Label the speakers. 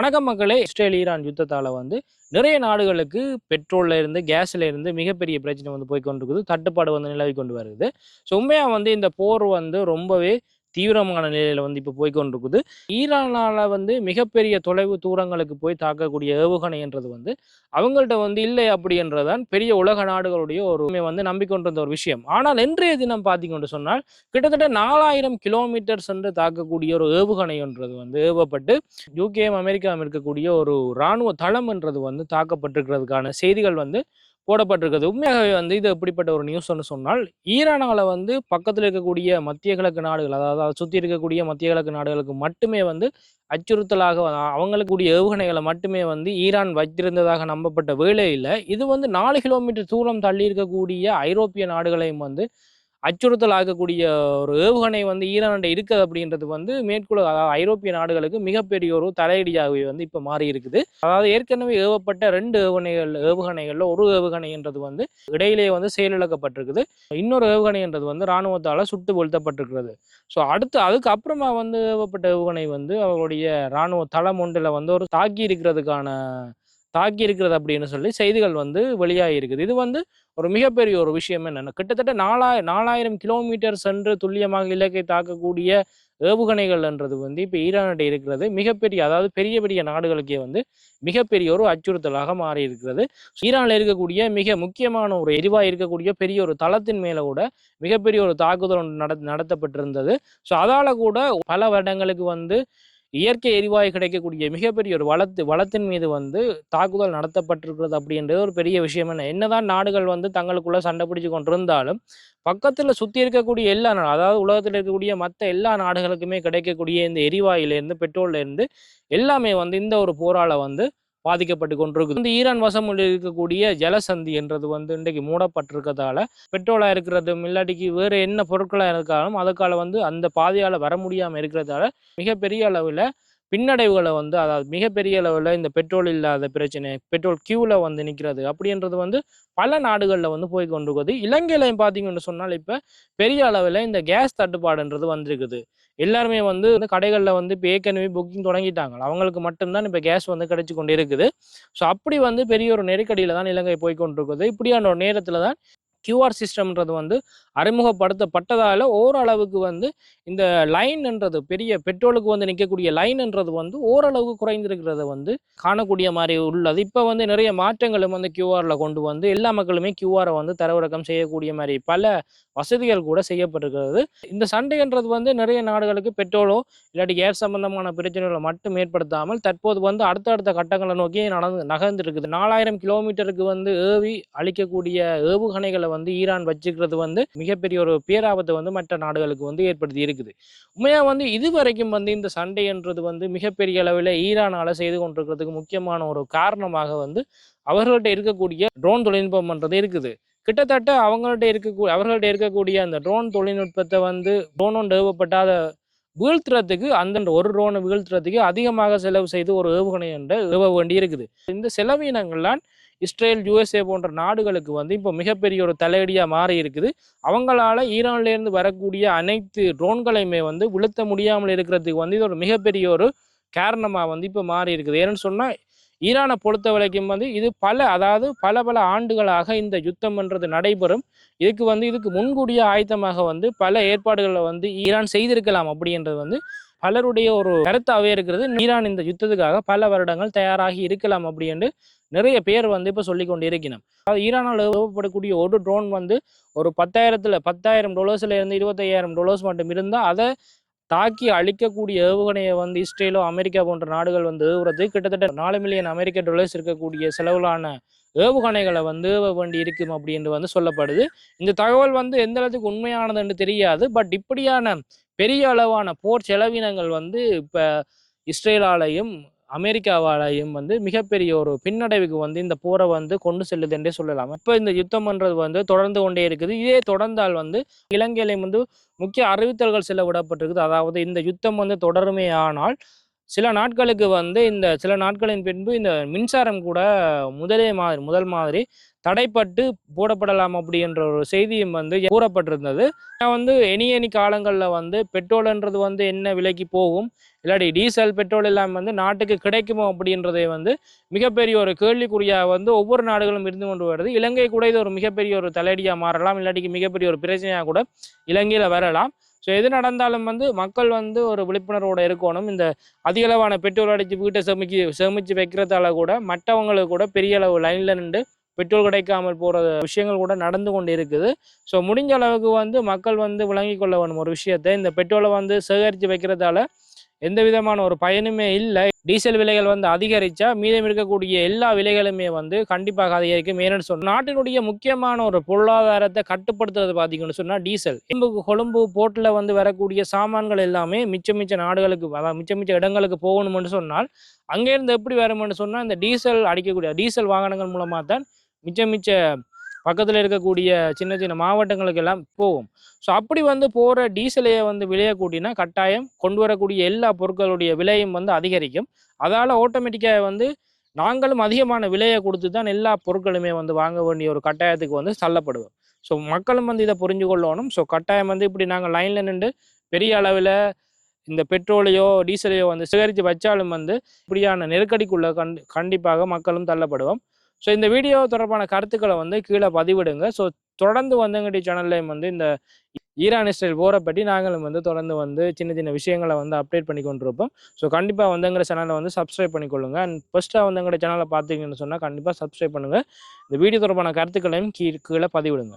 Speaker 1: வணக்கம் மக்களே. Israel Iran யுத்தத்தால நிறைய நாடுகளுக்கு பெட்ரோல்ல இருந்து கேஸ்ல இருந்து மிகப்பெரிய பிரச்சனை போய் கொண்டிருக்குது. தட்டுப்பாடு நிலவி கொண்டு வருது. ஸோ உண்மையா இந்த போர் ரொம்பவே தீவிரமான நிலையில இப்போ போய் கொண்டிருக்குது. ஈரானால மிகப்பெரிய தொலைவு தூரங்களுக்கு போய் தாக்கக்கூடிய ஏவுகணைன்றது அவங்கள்ட்ட இல்லை அப்படின்றதான் பெரிய உலக நாடுகளுடைய ஒரு நம்பிக்கொண்டிருந்த ஒரு விஷயம். ஆனால் இன்றைய தினம் பார்த்தீங்கன்னு சொன்னால் கிட்டத்தட்ட 4000 கிலோமீட்டர் சென்று தாக்கக்கூடிய ஒரு ஏவுகணைன்றது ஏவப்பட்டு யூகேயும் அமெரிக்காவும் இருக்கக்கூடிய ஒரு இராணுவ தளம்ன்றது தாக்கப்பட்டிருக்கிறதுக்கான செய்திகள் போடப்பட்டிருக்கிறது. உண்மையாகவே இது எப்படிப்பட்ட ஒரு நியூஸ்ன்னு சொன்னால், ஈரானால பக்கத்தில் இருக்கக்கூடிய மத்திய கிழக்கு நாடுகள், அதாவது அதை சுற்றி இருக்கக்கூடிய மத்திய கிழக்கு நாடுகளுக்கு மட்டுமே அச்சுறுத்தலாக அவங்களுக்கு கூடிய ஏவுகணைகளை மட்டுமே ஈரான் வைத்திருந்ததாக நம்பப்பட்ட வேளையில் இது 4 கிலோமீட்டர் தூரம் தள்ளி இருக்கக்கூடிய ஐரோப்பிய நாடுகளையும் அச்சுறுத்தல் ஆகக்கூடிய ஒரு ஏவுகணை ஈரான் இருக்குது அப்படின்றது மேற்குள்ள அதாவது ஐரோப்பிய நாடுகளுக்கு மிகப்பெரிய ஒரு தலையடியாகவே இப்போ மாறி இருக்குது. அதாவது ஏற்கனவே ஏவப்பட்ட 2 ஏவுகணைகள்ல ஒரு ஏவுகணைன்றது இடையிலேயே செயலிழக்கப்பட்டிருக்குது. இன்னொரு ஏவுகணைன்றது இராணுவத்தால சுட்டு வீழ்த்தப்பட்டிருக்கிறது. ஸோ அதுக்கு அப்புறமா ஏவப்பட்ட ஏவுகணை அவருடைய இராணுவ தளம் ஒன்றில் ஒரு தாக்கி இருக்கிறது அப்படின்னு சொல்லி செய்திகள் வெளியாகி இருக்குது. இது ஒரு மிகப்பெரிய ஒரு விஷயம். என்னென்ன கிட்டத்தட்ட 4000 கிலோமீட்டர் சென்று துல்லியமாக இலக்கை தாக்கக்கூடிய ஏவுகணைகள்ன்றது இப்போ ஈரான்கிட்ட இருக்கிறது மிகப்பெரிய, அதாவது பெரிய பெரிய நாடுகளுக்கே மிகப்பெரிய ஒரு அச்சுறுத்தலாக மாறி இருக்கிறது. ஈரானில் இருக்கக்கூடிய மிக முக்கியமான ஒரு எரிவாயு இருக்கக்கூடிய பெரிய ஒரு தளத்தின் மேலே கூட மிகப்பெரிய ஒரு தாக்குதல் நடத்தப்பட்டிருந்தது. ஸோ அதால கூட பல வருடங்களுக்கு இயற்கை எரிவாயு கிடைக்கக்கூடிய மிகப்பெரிய ஒரு வளத்தின் மீது தாக்குதல் நடத்தப்பட்டிருக்கிறது அப்படின்றது ஒரு பெரிய விஷயம். என்னதான் நாடுகள் தங்களுக்குள்ள சண்டை பிடிச்சு கொண்டிருந்தாலும் பக்கத்தில் சுற்றி இருக்கக்கூடிய எல்லா அதாவது உலகத்தில் இருக்கக்கூடிய மற்ற எல்லா நாடுகளுக்குமே கிடைக்கக்கூடிய இந்த எரிவாயிலேருந்து பெட்ரோல்லேருந்து எல்லாமே இந்த ஒரு போரால பாதிக்கப்பட்டு கொண்டிருக்கு. இந்த ஈரான் வசம் இருக்கக்கூடிய ஜலசந்தி என்றது இன்றைக்கு மூடப்பட்டிருக்கிறதால பெட்ரோலாக இருக்கிறது இல்லாட்டிக்கு வேறு என்ன பொருட்களாக இருக்காலும் அதுக்கால அந்த பாதையால் வர முடியாமல் இருக்கிறதால மிகப்பெரிய அளவில் பின்னடைவுகளை அதாவது மிகப்பெரிய அளவில் இந்த பெட்ரோல் இல்லாத பிரச்சனை, பெட்ரோல் கியூவில் நிற்கிறது அப்படின்றது பல நாடுகளில் போய் கொண்டிருக்குது. இலங்கையிலையும் பார்த்தீங்கன்னு சொன்னால் இப்போ பெரிய அளவில் இந்த கேஸ் தட்டுப்பாடுன்றது வந்திருக்குது. எல்லாருமே கடைகளில் இப்போ ஏற்கனவே புக்கிங் தொடங்கிட்டாங்க. அவங்களுக்கு மட்டும்தான் இப்போ கேஸ் கிடைச்சி கொண்டு இருக்குது. ஸோ அப்படி பெரிய ஒரு நெருக்கடியில் தான் இலங்கை போய் கொண்டிருக்குது. இப்படியான ஒரு நேரத்தில் தான் கியூஆர் சிஸ்டம்ன்றது அறிமுகப்படுத்தப்பட்டதால் ஓரளவுக்கு இந்த லைன்ன்றது பெரிய பெட்ரோலுக்கு நிற்கக்கூடிய லைன்ன்றது ஓரளவுக்கு குறைந்திருக்கிறத காணக்கூடிய மாதிரி உள்ளது. இப்போ நிறைய மாற்றங்களும் கியூஆரில் கொண்டு எல்லா மக்களுமே கியூஆரை தரவிறக்கம் செய்யக்கூடிய மாதிரி பல வசதிகள் கூட செய்யப்பட்டிருக்கிறது. இந்த சண்டைன்றது நிறைய நாடுகளுக்கு பெட்ரோலோ இல்லாட்டி கேஸ் சம்பந்தமான பிரச்சனைகளை மட்டும் ஏற்படுத்தாமல் தற்போது அடுத்தடுத்த கட்டங்களை நோக்கி நகர்ந்துருக்குது. 4000 கிலோமீட்டருக்கு ஏவி அழிக்கக்கூடிய ஏவுகணைகளை ஈரான் வச்சுக்கிறது மிகப்பெரிய ஒரு பேராபத்தை மற்ற நாடுகளுக்கு ஏற்படுத்தி இருக்குது. உண்மையா இதுவரைக்கும் இந்த சண்டைன்றது மிகப்பெரிய அளவில் ஈரானால செய்து கொண்டிருக்கிறதுக்கு முக்கியமான ஒரு காரணமாக அவர்கள்ட்ட இருக்கக்கூடிய ட்ரோன் தொழில்நுட்பம்ன்றது இருக்குது. கிட்டத்தட்ட அவர்கள்ட்ட இருக்கக்கூடிய அந்த ட்ரோன் தொழில்நுட்பத்தை ட்ரோன் ஒன்று ஏவப்பட்டாத வீழ்த்துறதுக்கு அந்த ஒரு ட்ரோனை வீழ்த்துறதுக்கு அதிகமாக செலவு செய்து ஒரு ஏவுகணை ஏவ வேண்டி இருக்குது. இந்த செலவினங்கள்லாம் இஸ்ரேல், யுஎஸ்ஏ போன்ற நாடுகளுக்கு இப்போ மிகப்பெரிய ஒரு தலையடியாக மாறி இருக்குது. அவங்களால ஈரான்லேருந்து வரக்கூடிய அனைத்து ட்ரோன்களையுமே வீழ்த்த முடியாமல் இருக்கிறதுக்கு இது ஒரு மிகப்பெரிய ஒரு காரணமாக இப்போ மாறி இருக்குது. ஏன்னு சொன்னால் ஈரானை பொறுத்த வரைக்கும் இது பல பல ஆண்டுகளாக இந்த யுத்தம்ன்றது நடைபெறும். இதுக்கு முன்கூடிய ஆயத்தமாக பல ஏற்பாடுகளை ஈரான் செய்திருக்கலாம் அப்படின்றது பலருடைய ஒரு கருத்தாகவே இருக்கிறது. ஈரான் இந்த யுத்தத்துக்காக பல வருடங்கள் தயாராகி இருக்கலாம் அப்படின்னு நிறைய பேர் இப்போ சொல்லி கொண்டு இருக்கிறோம். அதாவது ஈரானால் ஏவப்படக்கூடிய ஒரு ட்ரோன் ஒரு $10,000 இருந்து $25,000 மட்டும் இருந்தால் அதை தாக்கி அழிக்கக்கூடிய ஏவுகணையை இஸ்ரேலோ அமெரிக்கா போன்ற நாடுகள் ஏவுறது கிட்டத்தட்ட $4 மில்லியன் இருக்கக்கூடிய செலவிலான ஏவுகணைகளை ஏவ வேண்டி இருக்கும் அப்படின்னு சொல்லப்படுது. இந்த தகவல் எந்த அளவுக்கு உண்மையானதுன்னு தெரியாது. பட் இப்படியான பெரிய அளவான போர் செலவினங்கள் இப்போ இஸ்ரேலாலையும் அமெரிக்காவாலையும் மிகப்பெரிய ஒரு பின்னடைவுக்கு இந்த போரை கொண்டு செல்லுது என்றே சொல்லலாம். இப்போ இந்த யுத்தம்ன்றது தொடர்ந்து கொண்டே இருக்குது. இதே தொடர்ந்தால் இலங்கையிலையும் முக்கிய அறிவித்தல்கள் சில விடப்பட்டிருக்குது. அதாவது இந்த யுத்தம் தொடருமே ஆனால் சில நாட்களுக்கு வந்து இந்த சில நாட்களின் பின்பு இந்த மின்சாரம் கூட முதல் மாதிரி தடைப்பட்டு போடப்படலாம் அப்படின்ற ஒரு செய்தியும் வந்து கூறப்பட்டிருந்தது. நான் வந்து இனி காலங்களில் வந்து பெட்ரோல்ன்றது வந்து என்ன விலைக்கு போகும், இல்லாட்டி டீசல் பெட்ரோல் எல்லாம் வந்து நாட்டுக்கு கிடைக்குமோ அப்படின்றதை வந்து மிகப்பெரிய ஒரு கேள்விக்குறியாக வந்து ஒவ்வொரு நாடுகளும் இருந்து கொண்டு வருது. இலங்கை கூட இது ஒரு மிகப்பெரிய ஒரு தலையடியாக மாறலாம், இல்லாட்டிக்கு மிகப்பெரிய ஒரு பிரச்சனையாக கூட இலங்கையில் வரலாம். ஸோ எது நடந்தாலும் வந்து மக்கள் வந்து ஒரு விழிப்புணர்வோடு இருக்கணும். இந்த அதிகளவான பெட்ரோல் அடித்து வீட்டை சேமித்து வைக்கிறதால கூட மற்றவங்களுக்கு கூட பெரிய அளவு லைனில் நின்று பெட்ரோல் கிடைக்காமல் போகிற விஷயங்கள் கூட நடந்து கொண்டு இருக்குது. ஸோ முடிஞ்ச அளவுக்கு வந்து மக்கள் வந்து விளங்கி கொள்ள வேணும் ஒரு விஷயத்தை. இந்த பெட்ரோலை வந்து சேகரித்து வைக்கிறதால எந்த விதமான ஒரு பயனுமே இல்லை. டீசல் விலைகள் வந்து அதிகரித்தா மீதம் இருக்கக்கூடிய எல்லா விலைகளுமே வந்து கண்டிப்பாக அதிகரிக்கும். ஏன்னு சொன்னால் நாட்டினுடைய முக்கியமான ஒரு பொருளாதாரத்தை கட்டுப்படுத்துறது பார்த்தீங்கன்னு சொன்னால் டீசல். கொழும்பு போர்ட்டில் வந்து வரக்கூடிய சாமான்கள் எல்லாமே மிச்ச நாடுகளுக்கு, அதாவது மிச்ச இடங்களுக்கு போகணும்னு சொன்னால் அங்கேருந்து எப்படி வரும்னு சொன்னால் இந்த டீசல் அடிக்கக்கூடிய டீசல் வாகனங்கள் மூலமாக தான் மிச்ச பக்கத்தில் இருக்கக்கூடிய சின்ன மாவட்டங்களுக்கு எல்லாம் போகும். ஸோ அப்படி வந்து போகிற டீசலையை வந்து விலையை கூட்டினா கட்டாயம் கொண்டு வரக்கூடிய எல்லா பொருட்களுடைய விலையும் வந்து அதிகரிக்கும். அதால் ஆட்டோமேட்டிக்காக வந்து நாங்களும் அதிகமான விலையை கொடுத்து தான் எல்லா பொருட்களுமே வந்து வாங்க வேண்டிய ஒரு கட்டாயத்துக்கு வந்து தள்ளப்படுவோம். ஸோ மக்களும் வந்து இதை புரிஞ்சு கொள்ளணும். ஸோ கட்டாயம் வந்து இப்படி நாங்கள் லைனில் நின்று பெரிய அளவில் இந்த பெட்ரோலையோ டீசலையோ வந்து சேகரித்து வச்சாலும் வந்து இப்படியான நெருக்கடிக்குள்ள கண்டிப்பாக மக்களும் தள்ளப்படுவோம். ஸோ இந்த வீடியோ தொடர்பான கருத்துக்களை வந்து கீழே பதிவிடுங்க. ஸோ தொடர்ந்து வந்தங்கடி சேனல்லையும் வந்து இந்த ஈரான் இஸ்ரேல் போரை பற்றி நாங்களும் வந்து தொடர்ந்து வந்து சின்ன விஷயங்களை வந்து அப்டேட் பண்ணி கொண்டிருப்போம். ஸோ கண்டிப்பாக வந்தங்கிற சேனலை வந்து சப்ஸ்கிரைப் பண்ணிக்கொள்ளுங்க. அண்ட் ஃபஸ்ட்டாக வந்தங்கிற சேனலை பார்த்தீங்கன்னு சொன்னால் கண்டிப்பாக சப்ஸ்கிரைப் பண்ணுங்கள். இந்த வீடியோ தொடர்பான கருத்துக்களையும் கீழே பதிவிடுங்க.